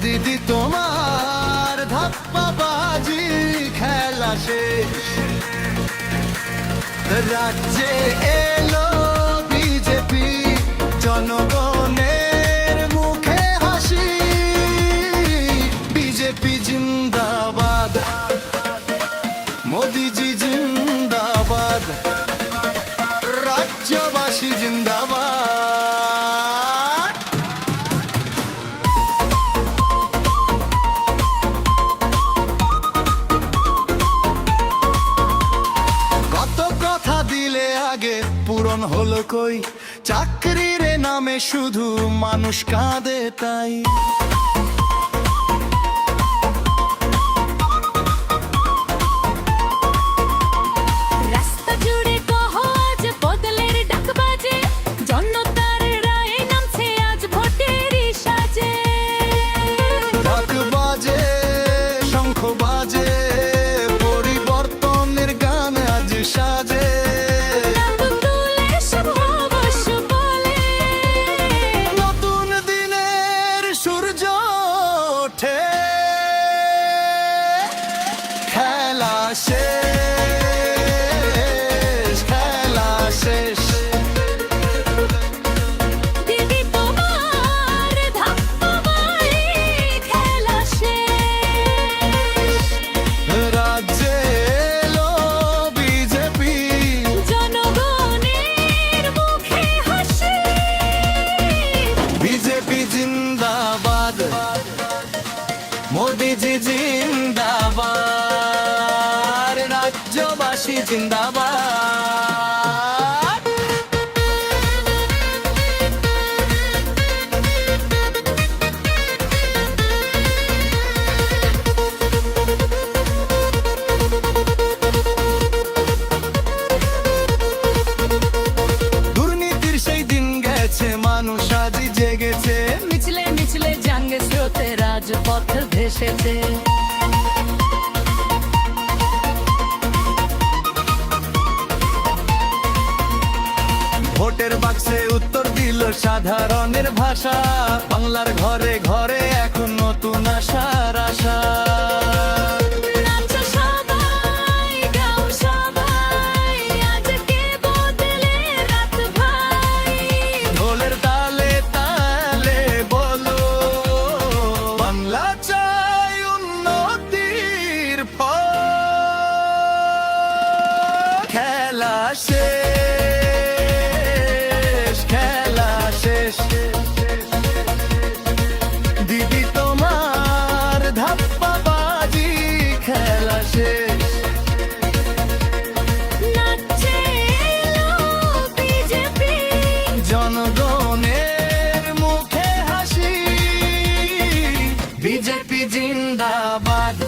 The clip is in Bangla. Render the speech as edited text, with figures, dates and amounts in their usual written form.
দিদি তোমার ধাপ্পাবাজি খেলা শেষ, রাজ্যে এলো বিজেপি, জনগণের মুখে হাসি। বিজেপি জিন্দাবাদ, মোদিজি জিন্দাবাদ, রাজ্যবাসী জিন্দাবাদ। কত কথা দিলে আগে পূরণ হলো কই, চাকরির নামে শুধু মানুষ কাঁদে তাই। খেলা শেষ, খেলা শেষ, দিদি তোমার ধাপ্পাবাজি খেলা শেষ, রাজ্যে এলো বিজেপি, জনগণের মুখে হাসি। বিজেপি জিন্দাবাদ, মোদিজি জিন্দাবাদ, রাজ্যবাসী জিন্দাবাদ। দুর্নীতির সেই দিন গেছে, মানুষ আজই জেগেছে, মিছিলে মিছিলে জাঙ্গে স্রোতে রাজপথ ভেসেছে। ভোটের বাক্সে উত্তর দিল সাধারণের ভাষা, বাংলার ঘরে ঘরে এখন নতুন আশার আশা। নাচো সবাই, গাও সবাই, আজকে বদলে রাত ভাই। ঢোলের তালে তালে বলো, বাংলা চাই উন্নতির ফল। খেলা শেষ, খেলা শেষ, দিদি তোমার ধাপ্পাবাজি খেলা শেষ। নাচে এলো বিজেপি, জনগণের মুখে হাসি। বিজেপি জিন্দাবাদ,